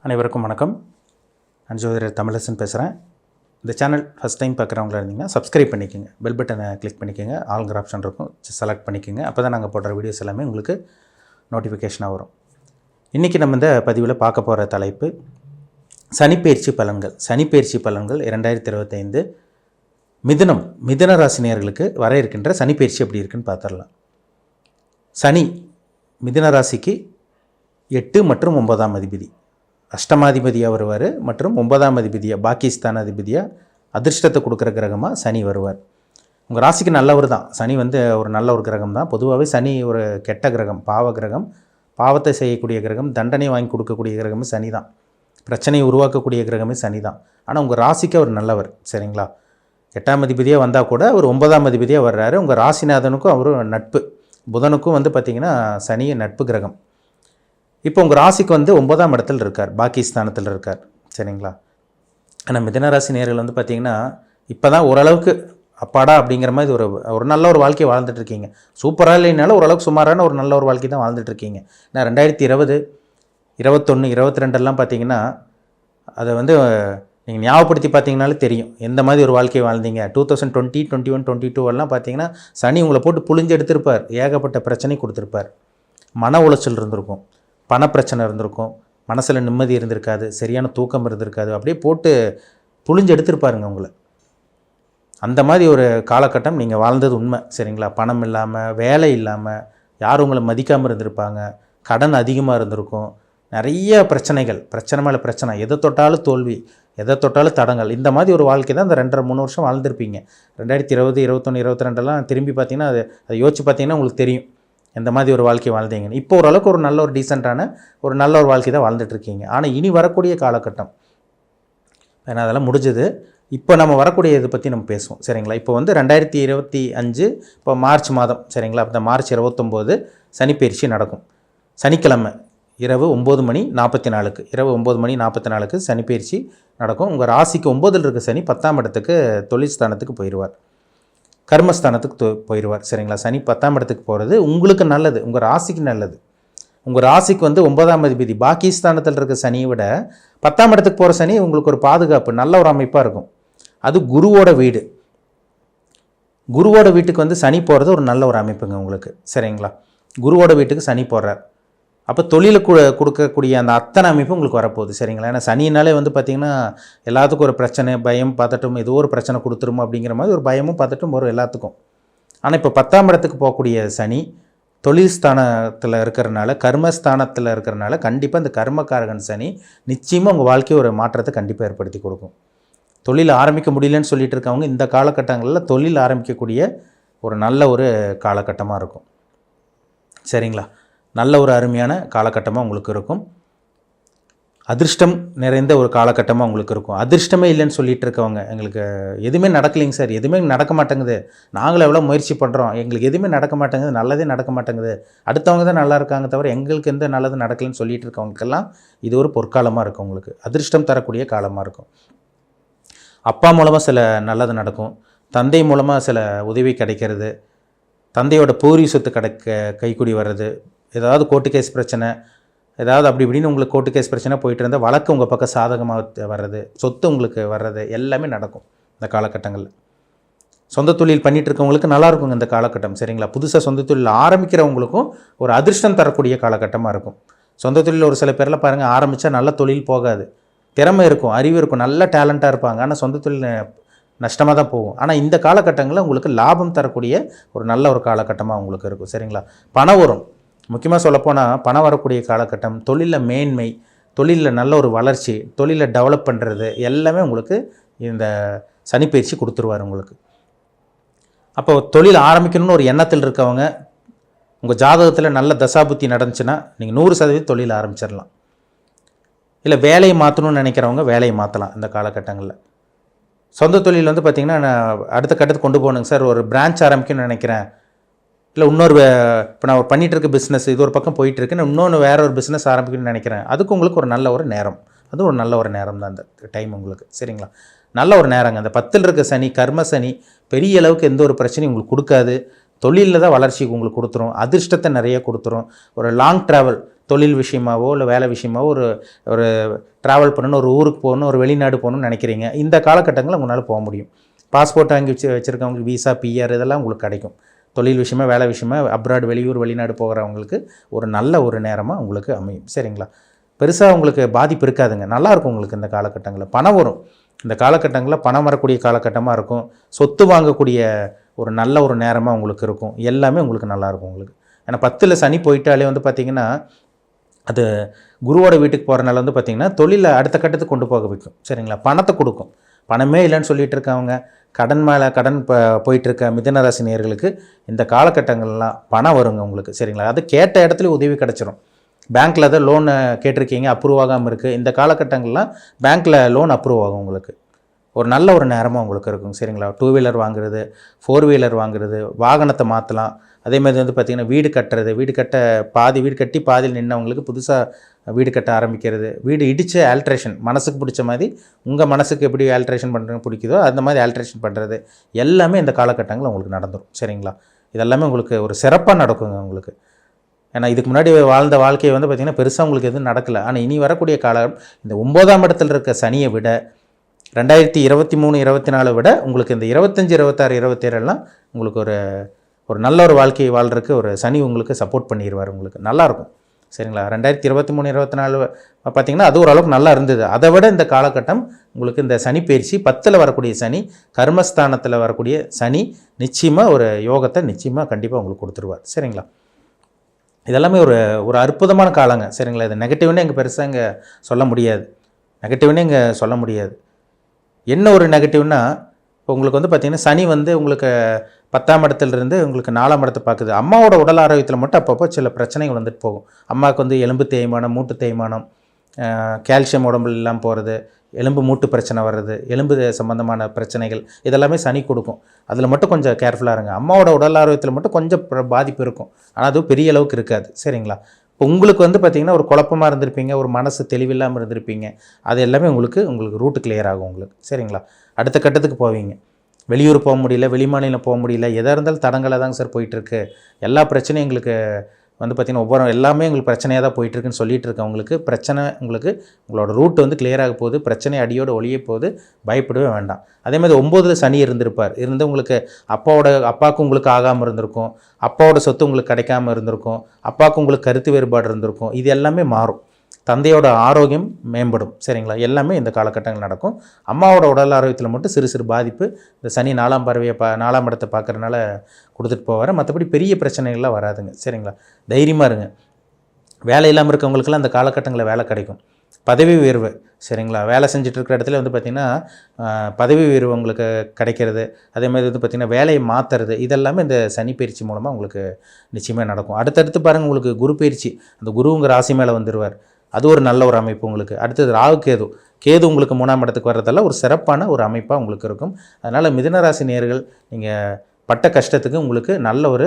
அனைவருக்கும் வணக்கம். நான் ஜோதிடர் தமிழரசன் பேசுகிறேன். இந்த சேனல் ஃபஸ்ட் டைம் பார்க்குறவங்களா இருந்தீங்கன்னா சப்ஸ்கிரைப் பண்ணிக்கோங்க, பெல் பட்டனை கிளிக் பண்ணிக்கோங்க, ஆல்ங்கிற ஆப்ஷன் இருக்கும் செலக்ட் பண்ணிக்கோங்க. அப்போ தான் நாங்கள் போடுற வீடியோஸ் எல்லாமே உங்களுக்கு நோட்டிஃபிகேஷனாக வரும். இன்றைக்கி நம்ம இந்த பதிவில் பார்க்க போகிற தலைப்பு சனிப்பெயர்ச்சி பலன்கள். சனிப்பெயர்ச்சி பலன்கள் 2025 மிதுன ராசினியர்களுக்கு வர இருக்கின்ற சனிப்பெயர்ச்சி எப்படி இருக்குன்னு பார்த்துடலாம். சனி மிதுன ராசிக்கு 8 மற்றும் 9ஆம் அதிபதி, அஷ்டமாதிபதியாக வருவார் மற்றும் 9ஆம் அதிபதியாக பாகிஸ்தான் அதிபதியாக அதிர்ஷ்டத்தை கொடுக்குற கிரகமாக சனி வருவார். உங்கள் ராசிக்கு நல்லவர் தான். சனி ஒரு நல்ல ஒரு கிரகம் தான். பொதுவாகவே சனி ஒரு கெட்ட கிரகம், பாவ கிரகம், பாவத்தை செய்யக்கூடிய கிரகம், தண்டனை வாங்கி கொடுக்கக்கூடிய கிரகமே சனி தான், பிரச்சனையை உருவாக்கக்கூடிய கிரகமே சனி தான். ஆனால் உங்கள் ராசிக்கு அவர் நல்லவர், சரிங்களா? 8ஆம் அதிபதியாக வந்தால் கூட அவர் 9ஆம் அதிபதியாக வர்றாரு. உங்கள் ராசிநாதனுக்கும் அவர் நட்பு, புதனுக்கும் பார்த்திங்கன்னா சனி நட்பு கிரகம். இப்போ உங்கள் ராசிக்கு 9ஆம் இடத்துல இருக்கார், பாகிஸ்தானத்தில் இருக்கார், சரிங்களா? ஆனால் மிதுனராசி நேயர்கள் பார்த்திங்கன்னா இப்போ தான் ஓரளவுக்கு அப்பாடா அப்படிங்கிற மாதிரி ஒரு நல்ல ஒரு வாழ்க்கையை வாழ்ந்துட்டுருக்கீங்க. சூப்பராக இல்லைனாலும் ஓரளவுக்கு சுமாரான ஒரு நல்ல ஒரு வாழ்க்கை தான் வாழ்ந்துட்டுருக்கீங்க. ஏன்னா 2020, 21, 22 பார்த்திங்கன்னா அதை நீங்கள் ஞாபகப்படுத்தி பார்த்தீங்கனாலே தெரியும் எந்த மாதிரி ஒரு வாழ்க்கையை வாழ்ந்தீங்க. 2020, 21, 22 பார்த்திங்கன்னா சனி உங்களை போட்டு புழிஞ்சு எடுத்திருப்பார். ஏகப்பட்ட பிரச்சனை கொடுத்துருப்பார். மன உளைச்சல் இருந்திருக்கும், பணப்பிரச்சனை இருந்திருக்கும், மனசில் நிம்மதி இருந்திருக்காது, சரியான தூக்கம் இருந்திருக்காது, அப்படியே போட்டு புழிஞ்சு எடுத்திருப்பாருங்க உங்களை. அந்த மாதிரி ஒரு காலகட்டம் நீங்கள் வாழ்ந்தது உண்மை, சரிங்களா? பணம் இல்லாமல், வேலை இல்லாமல், யாரும் உங்களை மதிக்காமல் இருந்திருப்பாங்க, கடன் அதிகமாக இருந்திருக்கும், நிறைய பிரச்சனைகள், பிரச்சனை மேலே பிரச்சனை, எதை தொட்டாலும் தோல்வி, எதை தொட்டாலும் தடங்கள். இந்த மாதிரி ஒரு வாழ்க்கை தான் இந்த 2.5-3 வருஷம் வாழ்ந்திருப்பீங்க. 2020, 21, 22 திரும்பி பார்த்தீங்கன்னா அதை யோசிச்சு பார்த்தீங்கன்னா உங்களுக்கு தெரியும் எந்த மாதிரி ஒரு வாழ்க்கை வாழ்ந்தீங்கன்னு. இப்போ ஓரளவுக்கு ஒரு நல்ல ஒரு டீசெண்டான ஒரு நல்ல ஒரு வாழ்க்கை தான் வாழ்ந்துட்டுருக்கீங்க. ஆனால் இனி வரக்கூடிய காலகட்டம் ஏன்னா அதெல்லாம் முடிஞ்சது. இப்போ நம்ம வரக்கூடிய இதை பற்றி நம்ம பேசுவோம், சரிங்களா? இப்போ 2025 இப்போ மார்ச் மாதம், சரிங்களா? அப்போ மார்ச் 29 சனிப்பெயர்ச்சி நடக்கும். சனிக்கிழமை இரவு 9:44, இரவு 9:44 சனிப்பெயர்ச்சி நடக்கும். உங்கள் ராசிக்கு 9ல் இருக்க சனி 10ஆம் இடத்துக்கு தொழில் ஸ்தானத்துக்கு போயிடுவார், கர்மஸ்தானத்துக்கு போயிடுவார், சரிங்களா? சனி 10ஆம் இடத்துக்கு போகிறது உங்களுக்கு நல்லது, உங்கள் ராசிக்கு நல்லது. உங்கள் ராசிக்கு 9ஆம் அதிபதி பாகிஸ்தானத்தில் இருக்க சனியை விட 10ஆம் இடத்துக்கு போகிற சனி உங்களுக்கு ஒரு பாதுகாப்பு, நல்ல ஒரு அமைப்பாக இருக்கும். அது குருவோட வீடு. குருவோட வீட்டுக்கு சனி போகிறது ஒரு நல்ல ஒரு அமைப்புங்க உங்களுக்கு, சரிங்களா? குருவோட வீட்டுக்கு சனி போடுறார். அப்போ தொழிலை கொடுக்கக்கூடிய அந்த அத்தனை அமைப்பு உங்களுக்கு வரப்போகுது, சரிங்களா? ஏன்னா சனினாலே பார்த்திங்கன்னா எல்லாத்துக்கும் ஒரு பிரச்சனை, பயம், பதட்டம், ஏதோ ஒரு பிரச்சனை கொடுத்துருமோ அப்படிங்கிற மாதிரி ஒரு பயமும் பதட்டும் வரும் எல்லாத்துக்கும். ஆனால் இப்போ 10ஆம் இடத்துக்கு போகக்கூடிய சனி தொழில் ஸ்தானத்தில் இருக்கிறனால, கர்மஸ்தானத்தில் இருக்கிறனால கண்டிப்பாக இந்த கர்மக்காரகன் சனி நிச்சயமாக உங்கள் வாழ்க்கையை ஒரு மாற்றத்தை கண்டிப்பாக ஏற்படுத்தி கொடுக்கும். தொழில் ஆரம்பிக்க முடியலன்னு சொல்லிட்டு இருக்கவங்க இந்த காலகட்டங்களில் தொழில் ஆரம்பிக்கக்கூடிய ஒரு நல்ல ஒரு காலகட்டமாக இருக்கும், சரிங்களா? நல்ல ஒரு அருமையான காலகட்டமாக உங்களுக்கு இருக்கும். அதிர்ஷ்டம் நிறைந்த ஒரு காலகட்டமாக உங்களுக்கு இருக்கும். அதிர்ஷ்டமே இல்லைன்னு சொல்லிட்டு இருக்கவங்க, எங்களுக்கு எதுவுமே நடக்கலைங்க சார், எதுவுமே நடக்க மாட்டேங்குது, நாங்களும் எவ்வளோ முயற்சி பண்ணுறோம், எங்களுக்கு எதுவுமே நடக்க மாட்டேங்குது, நல்லதே நடக்க மாட்டேங்குது, அடுத்தவங்க தான் நல்லா இருக்காங்க தவிர எங்களுக்கு எந்த நல்லது நடக்கலைன்னு சொல்லிட்டு இருக்கவங்களுக்கெல்லாம் இது ஒரு பொற்காலமாக இருக்கும். உங்களுக்கு அதிர்ஷ்டம் தரக்கூடிய காலமாக இருக்கும். அப்பா மூலமாக சில நல்லது நடக்கும், தந்தை மூலமாக சில உதவி கிடைக்கிறது, தந்தையோட பூர்வீக சொத்து கைக்கூடி வர்றது, ஏதாவது கோர்ட்டு கேஸ் பிரச்சனை, ஏதாவது அப்படி இப்படின்னு உங்களுக்கு கோர்ட்டு கேஸ் பிரச்சனை போயிட்டு இருந்தால் வழக்கு உங்கள் பக்கம் சாதகமாக வர்றது, சொத்து உங்களுக்கு வர்றது எல்லாமே நடக்கும் இந்த காலகட்டங்களில். சொந்த தொழில் பண்ணிகிட்டு இருக்கவங்களுக்கு நல்லா இருக்குங்க இந்த காலகட்டம், சரிங்களா? புதுசாக சொந்த தொழில் ஆரம்பிக்கிறவங்களுக்கும் ஒரு அதிர்ஷ்டம் தரக்கூடிய காலகட்டமாக இருக்கும். சொந்த தொழில் ஒரு சில பேரில் பாருங்கள், ஆரம்பித்தா நல்ல தொழில் போகாது, திறமை இருக்கும், அறிவு இருக்கும், நல்ல டேலண்ட்டாக இருப்பாங்க, ஆனால் சொந்த தொழில் நஷ்டமாக தான் போகும். ஆனால் இந்த காலகட்டங்களில் உங்களுக்கு லாபம் தரக்கூடிய ஒரு நல்ல ஒரு காலகட்டமாக உங்களுக்கு இருக்கும், சரிங்களா? பணம் வரும். முக்கியமாக சொல்லப்போனால் பணம் வரக்கூடிய காலகட்டம், தொழிலில் மேன்மை, தொழிலில் நல்ல ஒரு வளர்ச்சி, தொழிலை டெவலப் பண்ணுறது எல்லாமே உங்களுக்கு இந்த சனிப்பெயர்ச்சி கொடுத்துருவார் உங்களுக்கு. அப்போ தொழில் ஆரம்பிக்கணும்னு ஒரு எண்ணத்தில் இருக்கவங்க, உங்கள் ஜாதகத்தில் நல்ல தசாபுத்தி நடந்துச்சுன்னா நீங்கள் 100% தொழில் ஆரம்பிச்சிடலாம். இல்லை வேலையை மாற்றணும்னு நினைக்கிறவங்க வேலையை மாற்றலாம் இந்த காலகட்டங்களில். சொந்த தொழில் பார்த்திங்கன்னா நான் அடுத்த கட்டத்துக்கு கொண்டு போகணுங்க சார், ஒரு பிரான்ச் ஆரம்பிக்கணும்னு நினைக்கிறேன், இல்லை இன்னொரு இப்போ நான் பண்ணிகிட்டு இருக்க பிஸ்னஸ் இது ஒரு பக்கம் போயிட்டுருக்கு, நான் இன்னொன்று வேறு ஒரு பிஸ்னஸ் ஆரம்பிக்கணும்னு நினைக்கிறேன், அதுக்கு உங்களுக்கு ஒரு நல்ல ஒரு நேரம், அது ஒரு நல்ல ஒரு நேரம் தான் அந்த டைம் உங்களுக்கு, சரிங்களா? நல்ல ஒரு நேரங்க. அந்த 10ல் இருக்க சனி, கர்ம சனி பெரிய அளவுக்கு எந்த ஒரு பிரச்சனையும் உங்களுக்கு கொடுக்காது, தொழிலில் தான் வளர்ச்சி உங்களுக்கு கொடுத்துரும், அதிர்ஷ்டத்தை நிறைய கொடுத்துரும். ஒரு லாங் ட்ராவல் தொழில் விஷயமாவோ இல்லை வேலை விஷயமாவோ ஒரு ஒரு ட்ராவல் பண்ணணும், ஒரு ஊருக்கு போகணும், ஒரு வெளிநாடு போகணும்னு நினைக்கிறீங்க, இந்த காலகட்டங்களில் உங்களால் போக முடியும். பாஸ்போர்ட் வாங்கி வச்சுருக்கவங்களுக்கு விசா, பிஆர் இதெல்லாம் உங்களுக்கு கிடைக்கும். தொழில் விஷயமா, வேலை விஷயமா அப்ராட், வெளியூர், வெளிநாடு போகிறவங்களுக்கு ஒரு நல்ல ஒரு நேரமாக உங்களுக்கு அமையும். சரிங்களா? பெருசாக உங்களுக்கு பாதிப்பு இருக்காதுங்க. நல்லாயிருக்கும் உங்களுக்கு இந்த காலகட்டங்களில். பணம் வரும். இந்த காலகட்டங்களில் பணம் வரக்கூடிய காலகட்டமாக இருக்கும். சொத்து வாங்கக்கூடிய ஒரு நல்ல ஒரு நேரமாக உங்களுக்கு இருக்கும். எல்லாமே உங்களுக்கு நல்லாயிருக்கும் உங்களுக்கு. ஏன்னா 10ல் சனி போயிட்டாலே வந்து பார்த்திங்கன்னா, அது குருவோட வீட்டுக்கு போகிறனால வந்து பார்த்திங்கன்னா தொழிலை அடுத்த கட்டத்துக்கு கொண்டு போக வைக்கும். சரிங்களா? பணத்தை கொடுக்கும். பணமே இல்லைன்னு சொல்லிட்டு இருக்கவங்க, கடன் மேலே கடன் போயிட்டுருக்க மிதுனராசி நேயர்களுக்கு இந்த காலகட்டங்கள்லாம் பணம் வருங்க உங்களுக்கு. சரிங்களா? அது கேட்ட இடத்துல உதவி கிடச்சிரும். பேங்க்கில் தான் லோன் கேட்டிருக்கீங்க, அப்ரூவ் ஆகாமல் இருக்குது. இந்த காலகட்டங்கள்லாம் பேங்க்கில் லோன் அப்ரூவ் ஆகும் உங்களுக்கு. ஒரு நல்ல ஒரு நேரமாக உங்களுக்கு இருக்கும். சரிங்களா? 2 வீலர் வாங்குறது, 4 வீலர் வாங்குறது, வாகனத்தை மாற்றலாம். அதேமாதிரி வந்து பார்த்திங்கன்னா வீடு கட்டுறது, வீடு கட்டி பாதியில் நின்றவங்களுக்கு புதுசாக வீடு கட்ட ஆரம்பிக்கிறது, வீடு இடித்து ஆல்ட்ரேஷன், மனசுக்கு பிடிச்ச மாதிரி உங்கள் மனசுக்கு எப்படி ஆல்ட்ரேஷன் பண்ணுறது பிடிக்குதோ அந்த மாதிரி ஆல்ட்ரேஷன் பண்ணுறது எல்லாமே இந்த காலகட்டங்களில் உங்களுக்கு நடந்துடும். சரிங்களா? இதெல்லாமே உங்களுக்கு ஒரு சிறப்பாக நடக்குங்க உங்களுக்கு. ஏன்னா இதுக்கு முன்னாடி வாழ்ந்த வாழ்க்கையை வந்து பார்த்திங்கன்னா பெருசாக உங்களுக்கு எதுவும் நடக்கலை. ஆனால் இனி வரக்கூடிய காலம் இந்த 9ஆம் இடத்துல இருக்க சனியை விட 2023, 24 விட உங்களுக்கு இந்த 25, 26, 27 உங்களுக்கு ஒரு நல்ல ஒரு வாழ்க்கையை வாழ்கிறதுக்கு ஒரு சனி உங்களுக்கு சப்போர்ட் பண்ணிடுவார். உங்களுக்கு நல்லாயிருக்கும். சரிங்களா? 2023, 24 பார்த்திங்கன்னா அது ஓரளவுக்கு நல்லா இருந்தது. அதை விட இந்த காலகட்டம் உங்களுக்கு இந்த சனி பயிற்சி 10ல் வரக்கூடிய சனி, கர்மஸ்தானத்தில் வரக்கூடிய சனி நிச்சயமாக ஒரு யோகத்தை நிச்சயமாக கண்டிப்பாக உங்களுக்கு கொடுத்துருவார். சரிங்களா? இதெல்லாமே ஒரு அற்புதமான காலங்க. சரிங்களா? இது நெகட்டிவ்னே இங்கே பெருசாக இங்கே சொல்ல முடியாது. என்ன ஒரு நெகட்டிவ்னா, இப்போ உங்களுக்கு வந்து பார்த்திங்கன்னா சனி வந்து உங்களுக்கு 10ஆம் இடத்துலேருந்து உங்களுக்கு 4ஆம் இடத்தை பார்க்குது. அம்மாவோட உடல் ஆரோக்கியத்தில் மட்டும் அப்பப்போ சில பிரச்சனைகள் வந்துட்டு போகும். அம்மாவுக்கு வந்து எலும்பு தேய்மானம், மூட்டு தேய்மானம், கால்சியம் உடம்புல இல்லாமல் போகிறது, எலும்பு மூட்டு பிரச்சனை வர்றது, எலும்பு சம்மந்தமான பிரச்சனைகள் இதெல்லாமே சனி கொடுக்கும். அதில் மட்டும் கொஞ்சம் கேர்ஃபுல்லாக இருங்க. அம்மாவோட உடல் ஆரோக்கியத்தில் மட்டும் கொஞ்சம் பாதிப்பு இருக்கும். ஆனால் அதுவும் பெரிய அளவுக்கு இருக்காது. சரிங்களா? இப்போ உங்களுக்கு வந்து பார்த்திங்கன்னா ஒரு குழப்பமாக இருந்திருப்பீங்க, ஒரு மனசு தெளிவில்லாமல் இருந்திருப்பீங்க. அது எல்லாமே உங்களுக்கு ரூட்டு கிளியர் ஆகும் உங்களுக்கு. சரிங்களா? அடுத்த கட்டத்துக்கு போவீங்க. வெளியூர் போக முடியல, வெளிமாநிலம் போக முடியல, எதாக இருந்தாலும் தடங்களாக தாங்க சார் போயிட்டுருக்கு. எல்லா பிரச்சனையும் எங்களுக்கு வந்து பார்த்திங்கன்னா எல்லாமே உங்களுக்கு பிரச்சனையாக தான் போயிட்டுருக்குன்னு சொல்லிகிட்டு இருக்கவங்களுக்கு பிரச்சனை உங்களோட ரூட் வந்து கிளியராக போகுது. பிரச்சனை அடியோடு ஒழிய போகுது. பயப்படவே வேண்டாம். அதேமாதிரி 9ல் சனி இருந்து உங்களுக்கு அப்பாவுக்கு உங்களுக்கு ஆகாமல் இருந்திருக்கும், அப்பாவோட சொத்து உங்களுக்கு கிடைக்காமல் இருந்திருக்கும், அப்பாவுக்கு உங்களுக்கு கருத்து வேறுபாடு இருந்திருக்கும். இது எல்லாமே மாறும். தந்தையோட ஆரோக்கியம் மேம்படும். சரிங்களா? எல்லாமே இந்த காலகட்டங்கள் நடக்கும். அம்மாவோட உடல் ஆரோக்கியத்தில் மட்டும் சிறு பாதிப்பு இந்த சனி 4ஆம் இடத்தை பார்க்குறதுனால கொடுத்துட்டு போவார். மற்றபடி பெரிய பிரச்சனைகள்லாம் வராதுங்க. சரிங்களா? தைரியமாக இருங்க. வேலை இல்லாமல் இருக்கவங்களுக்கெல்லாம் அந்த காலகட்டங்களில் வேலை கிடைக்கும். பதவி உயர்வு. சரிங்களா? வேலை செஞ்சுட்டு இருக்கிற இடத்துல வந்து பார்த்திங்கன்னா பதவி உயர்வு உங்களுக்கு கிடைக்கிறது, அதேமாதிரி வந்து பார்த்திங்கன்னா வேலையை மாற்றுறது, இதெல்லாமே இந்த சனி பயிற்சி மூலமாக உங்களுக்கு நிச்சயமாக நடக்கும். அடுத்தடுத்து பாருங்கள், உங்களுக்கு குரு பயிற்சி, அந்த குரு உங்கள் ராசி மேலே வந்துடுவார். அது ஒரு நல்ல ஒரு அமைப்பு உங்களுக்கு. அடுத்தது ராகு கேது உங்களுக்கு 3ஆம் இடத்துக்கு வர்றதெல்லாம் ஒரு சிறப்பான ஒரு அமைப்பாக உங்களுக்கு இருக்கும். அதனால் மிதுனராசி நேயர்கள் நீங்கள் பட்ட கஷ்டத்துக்கு உங்களுக்கு நல்ல ஒரு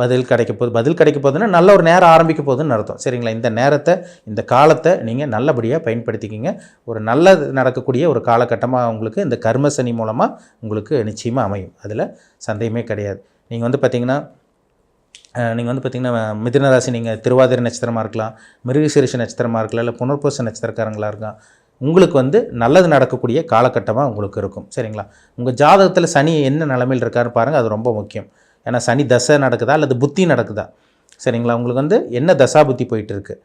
பதில் கிடைக்க போகுதுன்னா நல்ல ஒரு நேரம் ஆரம்பிக்க போகுதுன்னு அர்த்தம். சரிங்களா? இந்த நேரத்தை, இந்த காலத்தை நீங்கள் நல்லபடியாக பயன்படுத்திக்கிங்க. ஒரு நல்லது நடக்கக்கூடிய ஒரு காலகட்டமாக உங்களுக்கு இந்த கர்மசனி மூலமாக உங்களுக்கு நிச்சயமாக அமையும். அதில் சந்தேகமே கிடையாது. நீங்கள் வந்து பார்த்திங்கன்னா மிதுனராசி, நீங்கள் திருவாதிரை நட்சத்திரமாக இருக்கலாம், மிருகசீரிஷ நட்சத்திரமாக இருக்கலாம், இல்லை புனர்பூச நட்சத்திரக்காரங்களாக இருக்கலாம். உங்களுக்கு வந்து நல்லது நடக்கக்கூடிய காலகட்டமாக உங்களுக்கு இருக்கும். சரிங்களா? உங்கள் ஜாதகத்தில் சனி என்ன நிலைமையில் இருக்காருன்னு பாருங்கள். அது ரொம்ப முக்கியம். ஏன்னா சனி தசை நடக்குதா அல்லது புத்தி நடக்குதா? சரிங்களா? உங்களுக்கு வந்து என்ன தசா புத்தி போயிட்டு இருக்குது?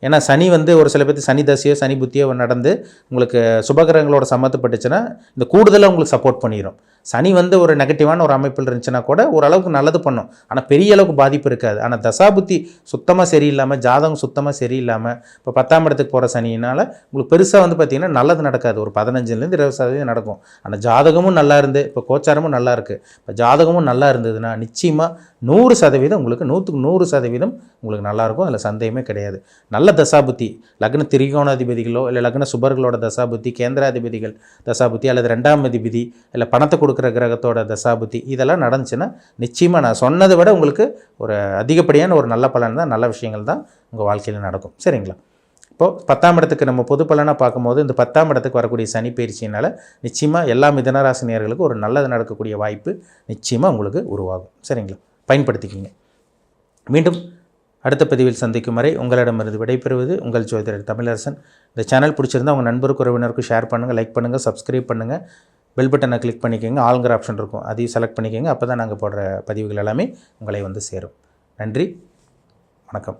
ஏன்னா சனி வந்து ஒரு சில பேருக்கு சனி தசையோ சனி புத்தியோ நடந்து உங்களுக்கு சுபகிரகங்களோட சம்மந்தப்பட்டுச்சுன்னா இந்த கூடுதலாக உங்களுக்கு சப்போர்ட் பண்ணிடும். சனி வந்து ஒரு நெகட்டிவான ஒரு அமைப்பில் இருந்துச்சுன்னா கூட ஓரளவுக்கு நல்லது பண்ணும். ஆனால் பெரிய அளவுக்கு பாதிப்பு இருக்காது. ஆனால் தசாபுத்தி சுத்தமாக சரியில்லாமல், ஜாதகம் சுத்தமாக சரியில்லாமல், இப்போ 10ஆம் இடத்துக்கு போகிற சனியினால் உங்களுக்கு பெருசாக வந்து பார்த்திங்கன்னா நல்லது நடக்காது. ஒரு 15லேருந்து 20% நடக்கும். ஆனால் ஜாதகமும் நல்லா இருந்து, இப்போ கோச்சாரமும் நல்லா இருக்குது, இப்போ ஜாதகமும் நல்லா இருந்ததுன்னா நிச்சயமாக 100% உங்களுக்கு 100க்கு 100% உங்களுக்கு நல்லாயிருக்கும். அதில் சந்தேகமே கிடையாது. நல்ல தசாபுத்தி, லக்ன திரிகோணாதிபதிகளோ இல்லை லக்ன சுபர்களோட தசாபுத்தி, கேந்திராதிபதிகள் தசாபுத்தி, அல்லது 2ஆம் அதிபதி, இல்லை பணத்தை கொடுக்குற கிரகத்தோட தசாபுத்தி, இதெல்லாம் நடந்துச்சுன்னா நிச்சயமாக நான் சொன்னதை விட உங்களுக்கு ஒரு அதிகப்படியான ஒரு நல்ல பலன் தான், நல்ல விஷயங்கள் தான் உங்கள் வாழ்க்கையில் நடக்கும். சரிங்களா? இப்போது 10ஆம் இடத்துக்கு நம்ம பொது பலனாக பார்க்கும்போது இந்த 10ஆம் இடத்துக்கு வரக்கூடிய சனி பயிற்சியினால் நிச்சயமாக எல்லா மிதுனராசினியர்களுக்கும் ஒரு நல்லது நடக்கக்கூடிய வாய்ப்பு நிச்சயமாக உங்களுக்கு உருவாகும். சரிங்களா? பயன்படுத்திக்கிங்க. மீண்டும் அடுத்த பதிவில் சந்திக்கும் வரை உங்களிடமிருந்து விடைபெறுவது உங்கள் ஜோதிடர் தமிழரசன். இந்த சேனல் பிடிச்சிருந்தால் உங்கள் நண்பருக்கு உறவினருக்கும் ஷேர் பண்ணுங்கள், லைக் பண்ணுங்கள், சப்ஸ்கிரைப் பண்ணுங்கள், பெல் பட்டனை கிளிக் பண்ணிக்கோங்க. ஆளுங்கிற ஆப்ஷன் இருக்கும், அதையும் செலக்ட் பண்ணிக்கோங்க. அப்போ தான் நாங்கள் போடுற பதிவுகள் எல்லாமே உங்களை வந்து சேரும். நன்றி, வணக்கம்.